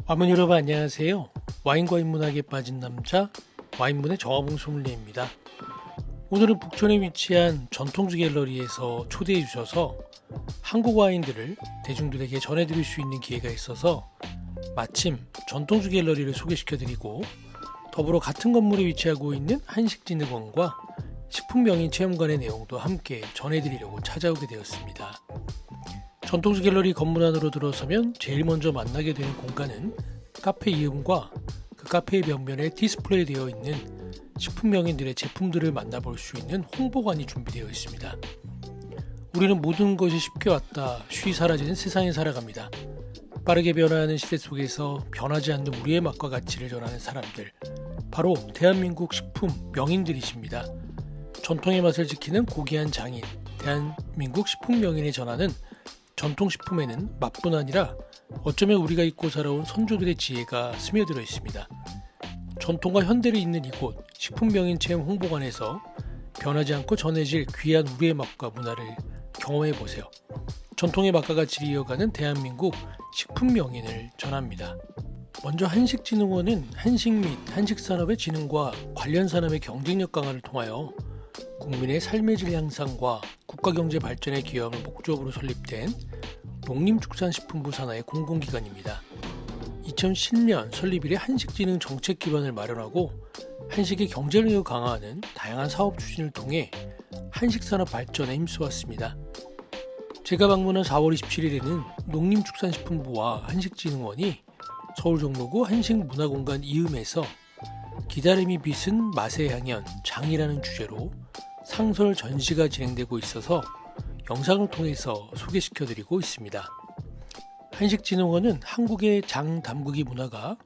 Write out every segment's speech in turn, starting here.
와문 여러분 안녕하세요. 와인과 인문학에 빠진 남자 와인문의 정화봉 소믈리에입니다. 오늘은 북촌에 위치한 전통주 갤러리에서 초대해 주셔서 한국 와인들을 대중들에게 전해드릴 수 있는 기회가 있어서 마침 전통주 갤러리를 소개시켜드리고 더불어 같은 건물에 위치하고 있는 한식진흥원과 식품명인 체험관의 내용도 함께 전해드리려고 찾아오게 되었습니다. 전통주 갤러리 건물 안으로 들어서면 제일 먼저 만나게 되는 공간은 카페 이음과 그 카페의 벽면에 디스플레이 되어 있는 식품명인들의 제품들을 만나볼 수 있는 홍보관이 준비되어 있습니다. 우리는 모든 것이 쉽게 왔다 쉬이 사라지는 세상에 살아갑니다. 빠르게 변화하는 시대 속에서 변하지 않는 우리의 맛과 가치를 전하는 사람들, 바로 대한민국 식품 명인들이십니다. 전통의 맛을 지키는 고귀한 장인, 대한민국 식품명인이 전하는 전통식품에는 맛뿐 아니라 어쩌면 우리가 잊고 살아온 선조들의 지혜가 스며들어 있습니다. 전통과 현대를 잇는 이곳 식품명인 체험 홍보관에서 변하지 않고 전해질 귀한 우리의 맛과 문화를 경험해보세요. 전통의 맛과 가치를 이어가는 대한민국 식품명인을 전합니다. 먼저 한식진흥원은 한식 및 한식산업의 진흥과 관련 산업의 경쟁력 강화를 통하여 국민의 삶의 질 향상과 국가경제 발전에 기여함을 목적으로 설립된 농림축산식품부 산하의 공공기관입니다. 2010년 설립 이래 한식진흥 정책 기반을 마련하고 한식의 경쟁력을 강화하는 다양한 사업 추진을 통해 한식산업 발전에 힘써왔습니다. 제가 방문한 4월 27일에는 농림축산식품부와 한식진흥원이 서울 종로구 한식문화공간 이음에서 기다림이 빚은 맛의 향연 장이라는 주제로 상설 전시가 진행되고 있어서 영상을 통해서 소개시켜드리고 있습니다. 한식진흥원은 한국의 장 담그기 문화가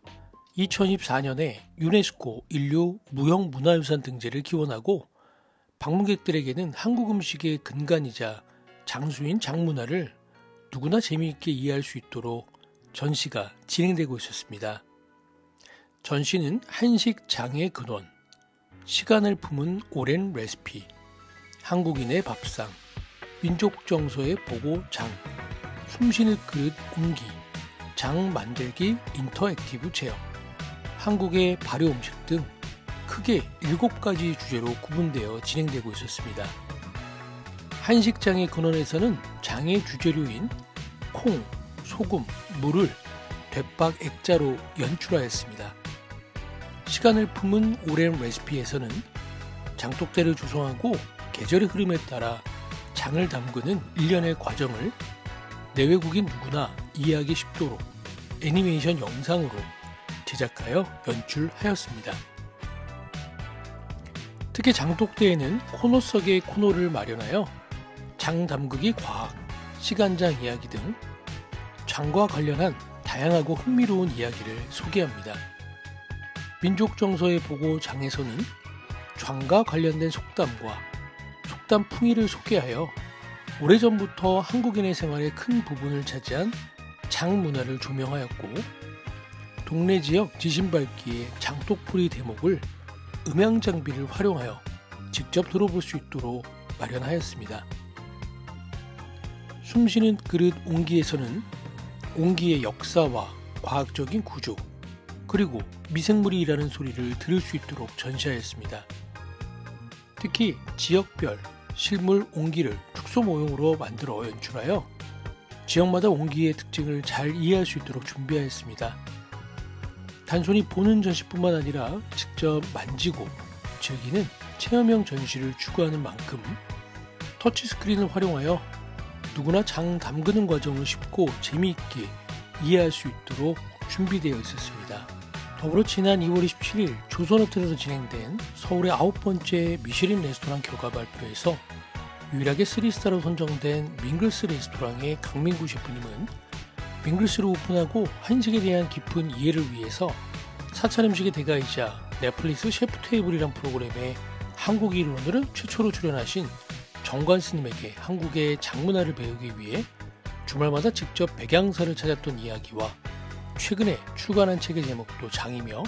2024년에 유네스코 인류 무형문화유산 등재를 기원하고 방문객들에게는 한국 음식의 근간이자 장수인 장문화를 누구나 재미있게 이해할 수 있도록 전시가 진행되고 있었습니다. 전시는 한식 장의 근원, 시간을 품은 오랜 레시피, 한국인의 밥상, 민족 정서의 보고 장, 숨쉬는 그릇 옹기, 장 만들기 인터액티브 체험, 한국의 발효 음식 등 크게 7가지 주제로 구분되어 진행되고 있었습니다. 한식장의 근원에서는 장의 주재료인 콩, 소금, 물을 대박 액자로 연출하였습니다. 시간을 품은 오랜 레시피에서는 장독대를 조성하고 계절의 흐름에 따라 장을 담그는 일련의 과정을 내외국인 누구나 이해하기 쉽도록 애니메이션 영상으로 제작하여 연출하였습니다. 특히 장독대에는 코너 속의 코너를 마련하여 장 담그기 과학, 시간장 이야기 등 장과 관련한 다양하고 흥미로운 이야기를 소개합니다. 민족 정서의 보고 장에서는 장과 관련된 속담과 속담 풍의를 소개하여 오래전부터 한국인의 생활의 큰 부분을 차지한 장 문화를 조명하였고, 동네 지역 지신밟기의 장독풀이 대목을 음향 장비를 활용하여 직접 들어볼 수 있도록 마련하였습니다. 숨쉬는 그릇 옹기에서는 옹기의 역사와 과학적인 구조, 그리고 미생물이 일하는 소리를 들을 수 있도록 전시하였습니다. 특히 지역별 실물 옹기를 축소 모형으로 만들어 연출하여 지역마다 옹기의 특징을 잘 이해할 수 있도록 준비하였습니다. 단순히 보는 전시뿐만 아니라 직접 만지고 즐기는 체험형 전시를 추구하는 만큼 터치스크린을 활용하여 누구나 장 담그는 과정을 쉽고 재미있게 이해할 수 있도록 준비되어 있었습니다. 더불어 지난 2월 27일 조선호텔에서 진행된 서울의 9번째 미쉐린 레스토랑 결과 발표에서 유일하게 3스타로 선정된 밍글스 레스토랑의 강민구 셰프님은 밍글스를 오픈하고 한식에 대한 깊은 이해를 위해서 사찰 음식의 대가이자 넷플릭스 셰프 테이블이란 프로그램에 한국 일원으로 최초로 출연하신 정관 스님에게 한국의 장문화를 배우기 위해 주말마다 직접 백양사를 찾았던 이야기와 최근에 출간한 책의 제목도 장이며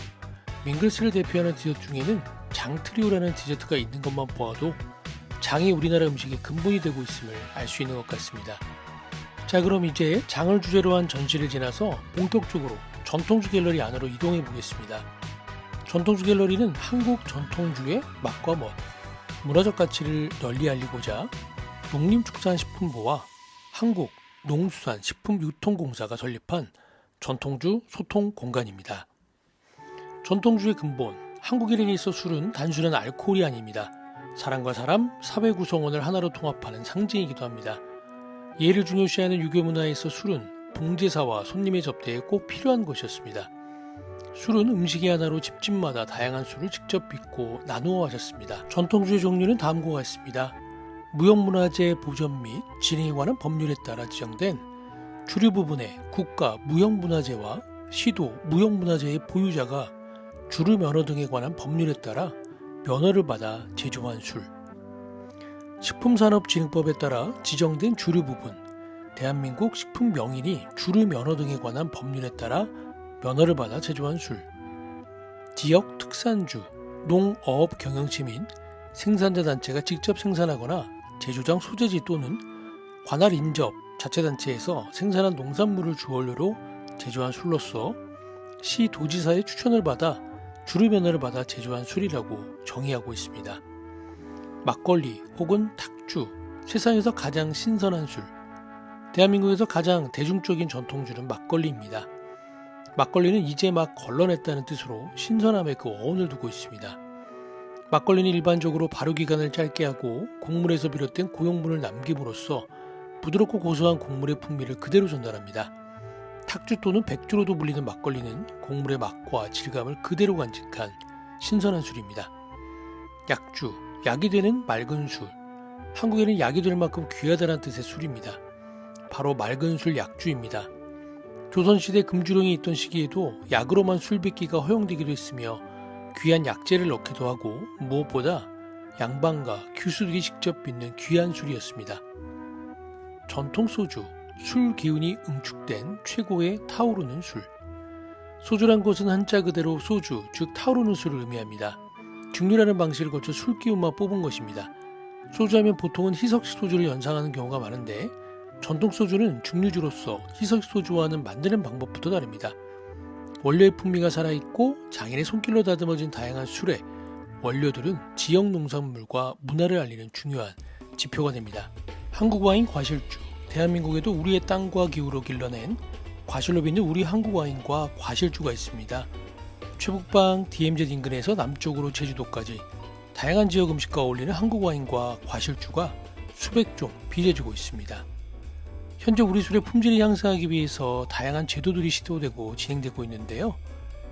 밍글스를 대표하는 디저트 중에는 장트리오라는 디저트가 있는 것만 보아도 장이 우리나라 음식의 근본이 되고 있음을 알 수 있는 것 같습니다. 자, 그럼 이제 장을 주제로 한 전시를 지나서 본격적으로 전통주 갤러리 안으로 이동해 보겠습니다. 전통주 갤러리는 한국 전통주의 맛과 멋, 문화적 가치를 널리 알리고자 농림축산식품부와 한국농수산식품유통공사가 설립한 전통주 소통 공간입니다. 전통주의 근본, 한국인에게 있어 술은 단순한 알코올이 아닙니다. 사람과 사람, 사회 구성원을 하나로 통합하는 상징이기도 합니다. 예를 중요시하는 유교 문화에서 술은 봉제사와 손님의 접대에 꼭 필요한 것이었습니다. 술은 음식의 하나로 집집마다 다양한 술을 직접 빚고 나누어 마셨습니다. 전통주의 종류는 다음과 같습니다. 무형문화재 보전 및 진행에 관한 법률에 따라 지정된 주류 부분의 국가 무형문화재와 시도 무형문화재의 보유자가 주류 면허 등에 관한 법률에 따라 면허를 받아 제조한 술. 식품산업진흥법에 따라 지정된 주류 부분, 대한민국 식품명인이 주류 면허 등에 관한 법률에 따라 면허를 받아 제조한 술. 지역 특산주, 농어업 경영체 및 생산자 단체가 직접 생산하거나 제조장 소재지 또는 관할 인접 자체단체에서 생산한 농산물을 주원료로 제조한 술로서 시 도지사의 추천을 받아 주류 면허를 받아 제조한 술이라고 정의하고 있습니다. 막걸리 혹은 탁주, 세상에서 가장 신선한 술. 대한민국에서 가장 대중적인 전통주는 막걸리입니다. 막걸리는 이제 막 걸러냈다는 뜻으로 신선함에 그 어원을 두고 있습니다. 막걸리는 일반적으로 발효기간을 짧게 하고 곡물에서 비롯된 고용분을 남김으로써 부드럽고 고소한 곡물의 풍미를 그대로 전달합니다. 탁주 또는 백주로도 불리는 막걸리는 곡물의 맛과 질감을 그대로 간직한 신선한 술입니다. 약주, 약이 되는 맑은 술. 한국에는 약이 될 만큼 귀하다는 뜻의 술입니다. 바로 맑은 술 약주입니다. 조선시대 금주령이 있던 시기에도 약으로만 술 빚기가 허용되기도 했으며 귀한 약재를 넣기도 하고 무엇보다 양반과 규수들이 직접 빚는 귀한 술이었습니다. 전통 소주, 술 기운이 응축된 최고의 타오르는 술. 소주란 것은 한자 그대로 소주, 즉 타오르는 술을 의미합니다. 증류라는 방식을 거쳐 술 기운만 뽑은 것입니다. 소주하면 보통은 희석식 소주를 연상하는 경우가 많은데 전통 소주는 증류주로서 희석식 소주와는 만드는 방법부터 다릅니다. 원료의 풍미가 살아있고 장인의 손길로 다듬어진 다양한 술의 원료들은 지역 농산물과 문화를 알리는 중요한 지표가 됩니다. 한국 와인 과실주, 대한민국에도 우리의 땅과 기후로 길러낸 과실로 빚는 우리 한국 와인과 과실주가 있습니다. 최북방 DMZ 인근에서 남쪽으로 제주도까지 다양한 지역 음식과 어울리는 한국 와인과 과실주가 수백 종 빚어지고 있습니다. 현재 우리 술의 품질을 향상하기 위해서 다양한 제도들이 시도되고 진행되고 있는데요.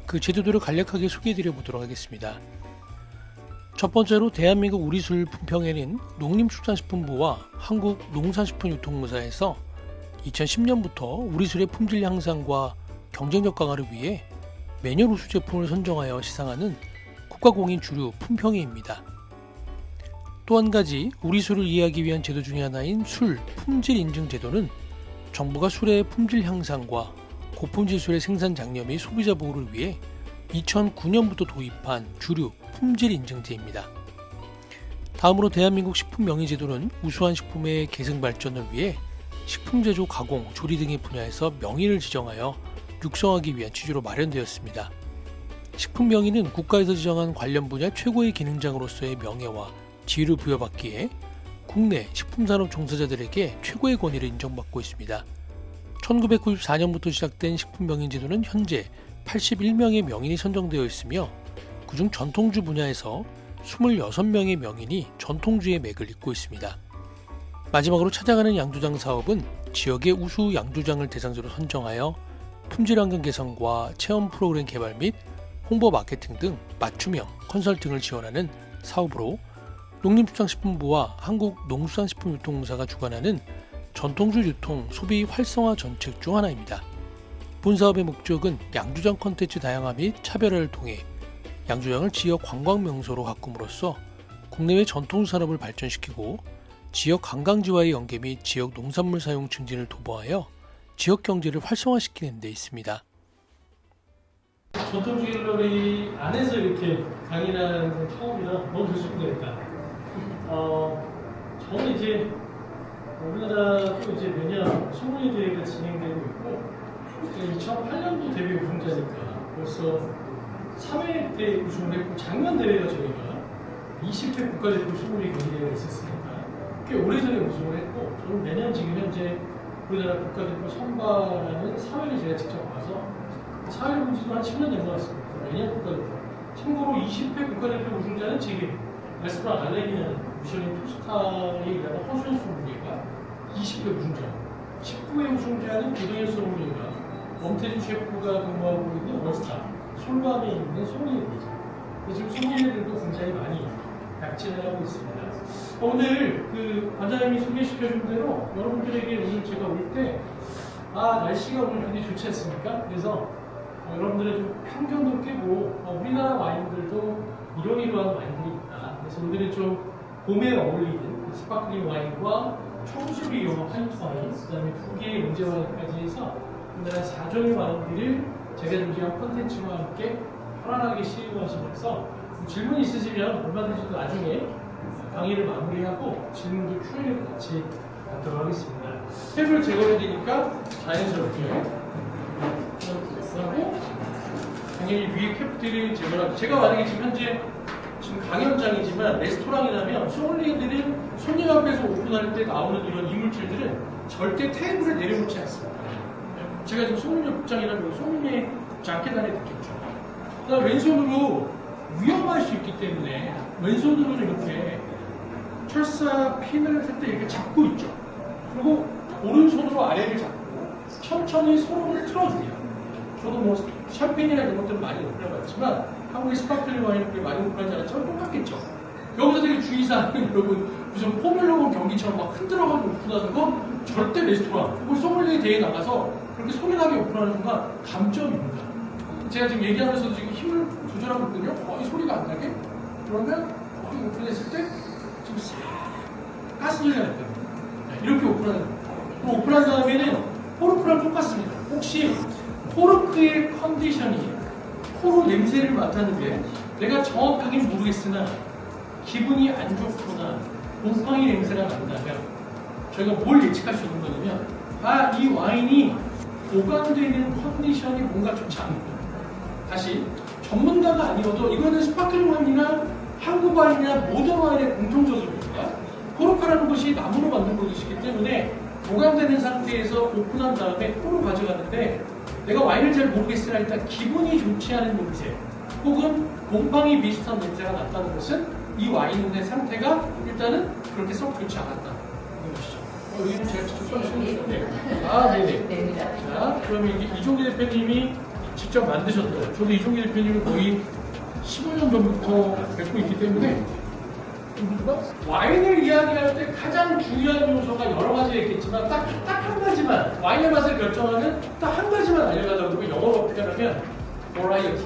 그 제도들을 간략하게 소개해드려 보도록 하겠습니다. 첫 번째로 대한민국 우리술 품평회는 농림축산식품부와 한국농산식품유통공사에서 2010년부터 우리술의 품질 향상과 경쟁력 강화를 위해 매년 우수 제품을 선정하여 시상하는 국가공인 주류 품평회입니다. 또 한 가지 우리술을 이해하기 위한 제도 중의 하나인 술 품질 인증 제도는 정부가 술의 품질 향상과 고품질 술의 생산 장려 및 소비자 보호를 위해 2009년부터 도입한 주류 품질 인증제입니다. 다음으로 대한민국 식품명의제도는 우수한 식품의 계승 발전을 위해 식품제조, 가공, 조리 등의 분야에서 명의를 지정하여 육성하기 위한 취지로 마련되었습니다. 식품명의는 국가에서 지정한 관련 분야 최고의 기능장으로서의 명예와 지위를 부여받기에 국내 식품산업 종사자들에게 최고의 권위를 인정받고 있습니다. 1994년부터 시작된 식품명의제도는 현재 81명의 명인이 선정되어 있으며 그중 전통주 분야에서 26명의 명인이 전통주의 맥을 잇고 있습니다. 마지막으로 찾아가는 양조장 사업은 지역의 우수 양조장을 대상자로 선정하여 품질 환경 개선과 체험 프로그램 개발 및 홍보 마케팅 등 맞춤형 컨설팅을 지원하는 사업으로 농림축산식품부와 한국농수산식품유통공사가 주관하는 전통주 유통 소비 활성화 정책 중 하나입니다. 본 사업의 목적은 양조장 콘텐츠 다양화 및 차별화를 통해 양조장을 지역 관광 명소로 가꿈으로써 국내외 전통주 산업을 발전시키고 지역 관광지와의 연계 및 지역 농산물 사용 증진을 도모하여 지역 경제를 활성화시키는 데 있습니다. 전통주 갤러리 안에서 이렇게 강의하는 건 처음이라 너무 좋습니다. 저는 이제 우리나라도 이제 매년 소문회 대회가 진행되고 있고 2008년도 데뷔 우승자니까 벌써 3회 때 우승을 했고 작년 대회가 저희가 20회 국가대표 20개 경기대회가 있었으니까 꽤 오래전에 우승을 했고 저는 매년 지금 현재 우리나라 국가대표 선발하는 사회를 제가 직접 봐서 사회를 본 지도 한 10년 된 것 같습니다. 매년 국가대표. 참고로 20회 국가대표 우승자는 지금 에스프라 알레기는 미슐린 투스타에 일하는 허수연 소믈리에가 20회 우승자, 19회 우승자는 고동현 소믈리에가 엄태주 셰프가 근무하고 있는 월스타 솔밤에 있는 소믈리에입니다. 지금 소믈리에들도 굉장히 많이 약진을 하고 있습니다. 오늘 그 관장님이 소개시켜준 대로 여러분들에게 오늘 제가 올 때 날씨가 오늘 굉장히 좋지 않습니까? 그래서 여러분들의 좀 편견도 깨고 우리나라 와인들도 이러이러한 와인들이 있다. 그래서 오늘은 좀 봄에 어울리는 스파클링 와인과 청수를 이용한 화이트 와인, 그 다음에 두 개의 문제 와인까지 해서 오늘 4종의 와인들을 제가 준비한 콘텐츠와 함께 편안하게 시음하시면서 질문 있으시면 얼마든지 나중에 강의를 마무리하고 질문도 Q&A를 같이 하도록 하겠습니다. 탭을 제거해야 되니까 자연스럽게 하고 당연히 위에 캡들을 제거하고 제가 만약에 지금 현재 강연장이지만 레스토랑이라면 소믈리에들은 손님 앞에서 오픈할 때 나오는 이런 이물질들은 절대 테이블에 내려놓지 않습니다. 제가 지금 소믈리에 복장이라면 소믈리에 자켓 안에 듣겠죠. 그다음 왼손으로 위험할 수 있기 때문에 왼손으로 이렇게 철사 핀을 할 때 이렇게 잡고 있죠. 그리고 오른손으로 아래를 잡고 천천히 손을 틀어줍니다. 저도 뭐 샴페인이나 이런 것들은 많이 오픈해봤지만 한국의 스파클링 와인을 많이 오픈하지 않았지만 똑같겠죠. 여기서 되게 주의사항은 여러분 무슨 포뮬러1 경기처럼 막 흔들어가지고 오픈하는 거 절대 레스토랑 혹은 소믈리에 대회에 나가서 그렇게 소리나게 오픈하는 순간 감점입니다. 제가 지금 얘기하면서 지금 힘을 조절하고 있거든요. 거의 소리가 안 나게. 그러면 거의 오픈했을 때 지금 싹 가스를 내야 돼요. 이렇게 오픈하는 거예요. 오픈한 다음에는 포르크랑 똑같습니다. 혹시 포르크의 컨디션이 포로 냄새를 맡았는데 내가 정확하게 모르겠으나 기분이 안 좋거나 곰팡이 냄새가 난다면 저희가 뭘 예측할 수 있는 거냐면 이 와인이 보관되는 컨디션이 뭔가 좋지 않다. 다시 전문가가 아니어도 이거는 스파클링 와인이나 한국 와인이나 모든 와인의 공통적입니다. 포르카라는 것이 나무로 만든 것이기 때문에 보관되는 상태에서 오픈한 다음에 포로 가져가는데 내가 와인을 잘 모르겠으나 일단 기분이 좋지 않은 냄새 혹은 곰팡이 비슷한 냄새가 났다는 것은 이 와인의 상태가 일단은 그렇게 썩 좋지 않았다. 이런 것이죠. 여기는 제가 직접 써주셨는데 네네. 자, 그러면 이종기 대표님이 직접 만드셨던 저도 이종기 대표님을 거의 15년 전부터 뵙고 있기 때문에 와인을 이야기할 때 가장 중요한 요소가 여러 가지가 있겠지만 딱 한 가지만 와인의 맛을 결정하는 딱 한 가지만 알려달라고 그러면 영어로 어떻게 하냐면 버라이어티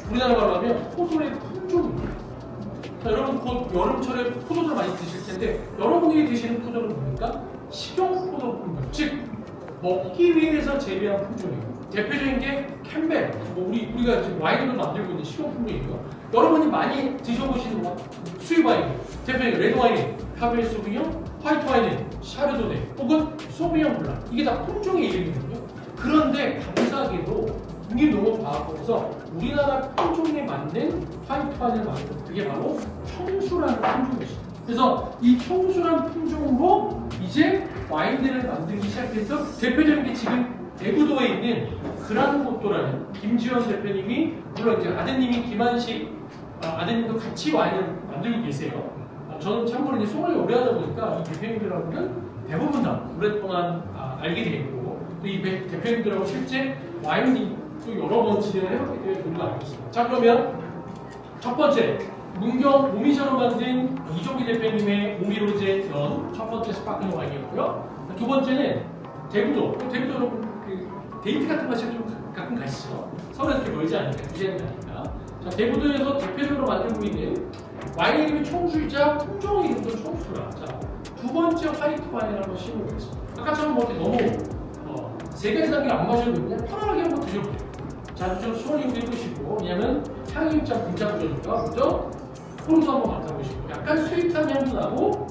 우리나라 말로 하면 포도의 품종입니다. 여러분 곧 여름철에 포도를 많이 드실 텐데 여러분이 드시는 포도는 뭡니까? 식용포도 품종 즉 먹기 위해서 재배한 품종이에요. 대표적인 게 캠벨 우리가 지금 와인으로 만들고 있는 식용품이에요. 여러분이 많이 드셔보시는 수입 와인 대표적인 레드 와인, 카베르 소비뇽, 화이트 와인은 샤르도네 혹은 소비뇽 블랑 이게 다 품종의 이름이거든요. 그런데 감사하게도 국립농업과학원에서 우리나라 품종에 맞는 화이트 와인을 만든 그게 바로 청수라는 품종이죠. 그래서 이 청수라는 품종으로 이제 와인들을 만들기 시작해서 대표적인 게 지금 대구도에 있는 그란고토라는 김지원 대표님이 물론 이제 아드님이 김한식 아드님도 같이 와인을 만들고 계세요. 저는 참고로 이제 소믈리에 오래 하다 보니까 이 대표님들하고는 대부분 다 오랫동안 알게 되고 또 이 대표님들하고 실제 와인도 여러 번 진행을 해봤기 때문에 저도 알고 있습니다. 자 그러면 첫 번째 문경 오미자로 만든 이종기 대표님의 오미로제 연 첫 번째 스파클링 와인이었고요. 두 번째는 대구도 여러분 그 데이트 같은 맛이 좀 가끔 가시죠. 서울에서 이렇게 멀지 않으니까 무시하는 게 아니까. 자 대구도에서 대표적으로 만들고 있는 와인 이름이 청수이자 품종 이름도 청수라. 자 두 번째 화이트 와인을 한번 시도해보겠습니다. 아까처럼 뭐 너무 세 가지 단계 안 마셔도 그냥 편안하게 한번 드셔보세요. 자 좀 수원님도 해보시고 왜냐면 향이 입장 굉장히 좋으니까 먼저 포르도 한번 맡아보시고 약간 스위트한 향도 나고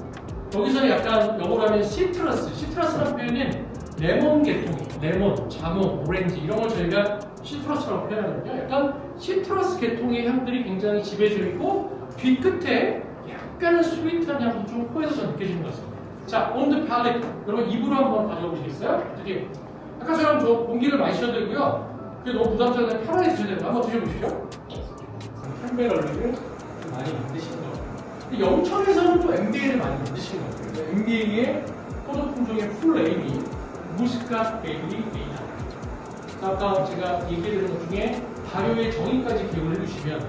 여기서 약간 영어로 하면 시트러스라는 표현은 레몬 계통이에요. 레몬, 자몽, 오렌지 이런 걸 저희가 시트러스라고 표현하거든요. 약간 시트러스 계통의 향들이 굉장히 지배져 있고 뒤끝에 약간은 스위트한 향도 좀 코에서 느껴지는 것 같습니다. 자, on the palate. 여러분 입으로 한번 가져가 보시겠어요? 어떻게? 아까처럼 저 공기를 마셔도 되고요. 그게 너무 부담스러워서 편하게 드셔도 되고 한번 드셔보시죠. 캠베럴리를 많이 만드시는 거예요. 영천에서는 또 MBA를 많이 만드시는 거예요. MBA의 포도 품종의 풀네임이 무스카 베일리 에이다. 아까 제가 얘기해드린 것 중에 발효의 정의까지 기억을 해주시면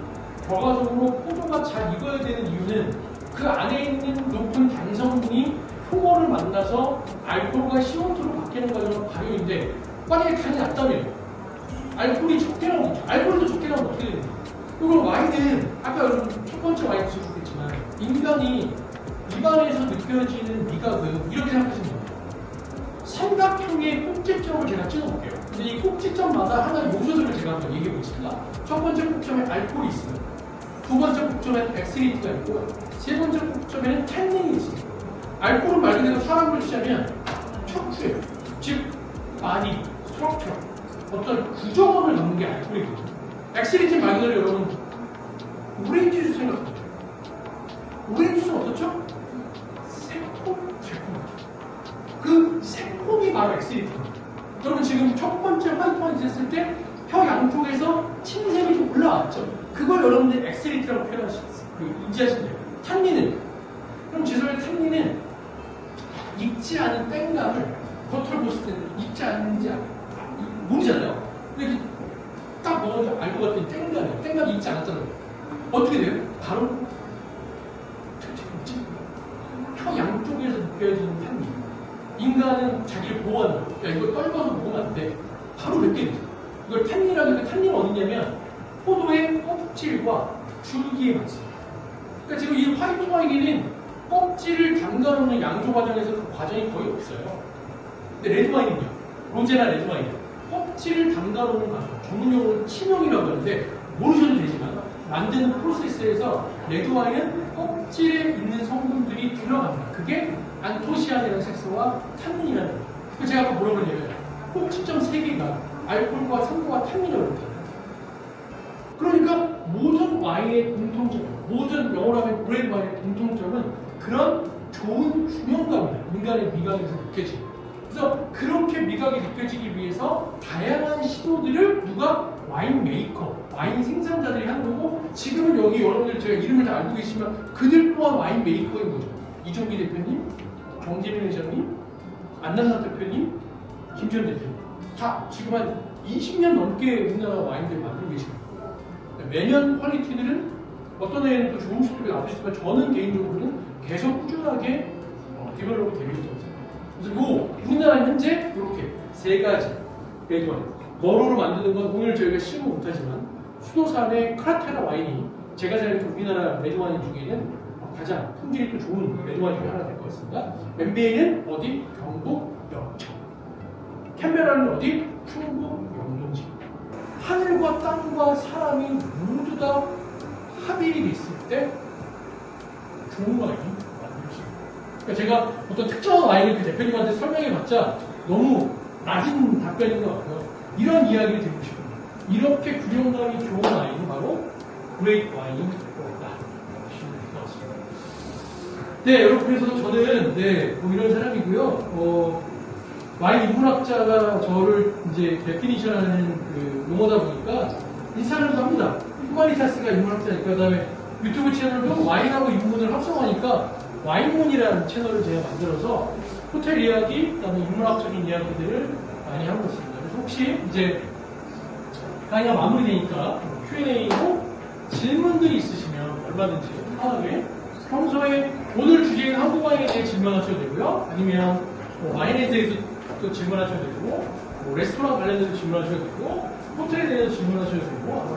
결과적으로 포도가 잘 익어야 되는 이유는 그 안에 있는 높은 당 성분이 효모를 만나서 알코올과 CO2로 바뀌는 과정은 발효인데 만약에 당이 낮다면 알코올이 적게 나오면 알코올도 적게 나오면 어떻게 됩니까? 그리고 와인은 아까 여러분 첫 번째 와인 드셔보겠지만 인간이 입안에서 느껴지는 미각은 이렇게 생각하시면 됩니다. 삼각형의 꼭지점을 제가 찍어볼게요. 근데 이 꼭지점마다 하나의 요소들을 제가 한번 얘기해 보겠습니다. 첫 번째 꼭점에 알코올이 있어요. 두 번째 꼭점에는 엑스리트가 있고요. 세 번째 꼭점에는 탄닌이 있습니다. 알코올은 말 그대로 사람을 치자면 척추예요. 즉, 바디, 스트럭처, 어떤 구조원을 넣는 게 알코올이거든요. 엑스리트 말 그대로 여러분 오렌지 주스 생각합니다. 오렌지 주스는 어떻죠? 새콤하죠. 그 새콤이 바로 엑스리트입니다. 여러분 지금 첫 번째 화이트 와인 했을 때 혀 양쪽에서 침샘이 좀 올라왔죠. 그걸 여러분들이 엑스리트라고 표현하시겠어요. 인지하시면 돼요. 탄닌은 그럼 죄송해요. 탄닌은 익지 않은 땡감을 겉을 보실 때 익지 않는지 모르잖아요. 근데 딱 먹어도 알 것 같은 땡감이에요. 땡감이 익지 않았잖아요. 어떻게 돼요? 바로 혀 양쪽에서 느껴지는 탄닌. 인간은 자기를 보호하는 거예요. 야, 이거 떨궈서 먹으면 안 돼. 바로 느끼는 거예요. 이걸 탄닌이라고 해서 탄닌은 어디냐면 포도의 껍질과 줄기에 맞습니다. 그러니까 지금 이 화이트 와인에는 껍질을 담가놓는 양조 과정에서 그 과정이 거의 없어요. 근데 레드 와인은요. 로제나 레드 와인은 껍질을 담가놓는 과정, 전문용어로 침용이라고 하는데 모르셔도 되지만 만드는 프로세스에서 레드 와인은 껍질에 있는 성분들이 들어갑니다. 그게 안토시아닌이라는 색소와 탄닌이라는 거예요. 그래서 제가 아까 뭐라고 했냐면 꼭지점 3개가 알코올과 산소와 탄닌이라고 했잖아요. 그러니까 모든 와인의 공통점, 모든 영어로 하면 브레드 와인의 공통점은 그런 좋은 중형감입니다. 인간의 미각에서 느껴지고. 그래서 그렇게 미각이 느껴지기 위해서 다양한 시도들을 누가 와인 메이커, 와인 생산자들이 하는 거고 지금은 여기 여러분들 제가 이름을 다 알고 계시지만 그들 또한 와인 메이커인 거죠. 이종기 대표님, 정재민 회장님, 안남남 대표님, 김지현 대표님 다 지금 한 20년 넘게 우리나라 와인들 만들고 계십니다. 매년 퀄리티들은 어떤 애는 또 좋은 수준이 나오시지만 저는 개인적으로는 계속 꾸준하게 디벨롭이 되고 있다고 생각합니다. 그래서 우리나라 현재 이렇게 3가지 레드 와인 머로로 만드는 건 오늘 저희가 시음을 못하지만 수도산의 크라테라 와인이 제가 생각해도 우리나라 레드 와인 중에는 가장 품질이 또 좋은 레드 와인 중에 하나 될 것 같습니다. 엠베이는 어디? 경북 영천. 캠베라는 어디? 충북 영동지. 하늘과 땅과 사람이 모두 다 합일이 있을 때 좋은 와인이 만들 수 있어요. 그러니까 제가 어떤 특정한 와인을 그 대표님한테 설명해봤자 너무 낮은 답변인 것 같고요. 이런 이야기를 드리고 싶습니다. 이렇게 균형감이 좋은 와인이 바로 그레이트 와인이 될 거다. 네, 여러분 그래서 저는 뭐 이런 사람이고요. 와인 인문학자가 저를 이제 데피니션하는 그 용어다 보니까 이 사람도 합니다. 후마니타스가 인문학자니까 그다음에 유튜브 채널도 와인하고 인문을 합성하니까 와인문이라는 채널을 제가 만들어서 호텔 이야기, 그다음에 인문학적인 이야기들을 많이 하고 있습니다. 그래서 혹시 이제 강의가 마무리되니까 Q&A로 질문들이 있으시면 얼마든지 편하게 평소에 오늘 주제인 한국 와인에 대해 질문하셔도 되고요. 아니면 와인에 대해서 또 질문하셔도 되고 레스토랑 관련해서 질문하셔도 되고 호텔에 대해서 질문하셔도 되고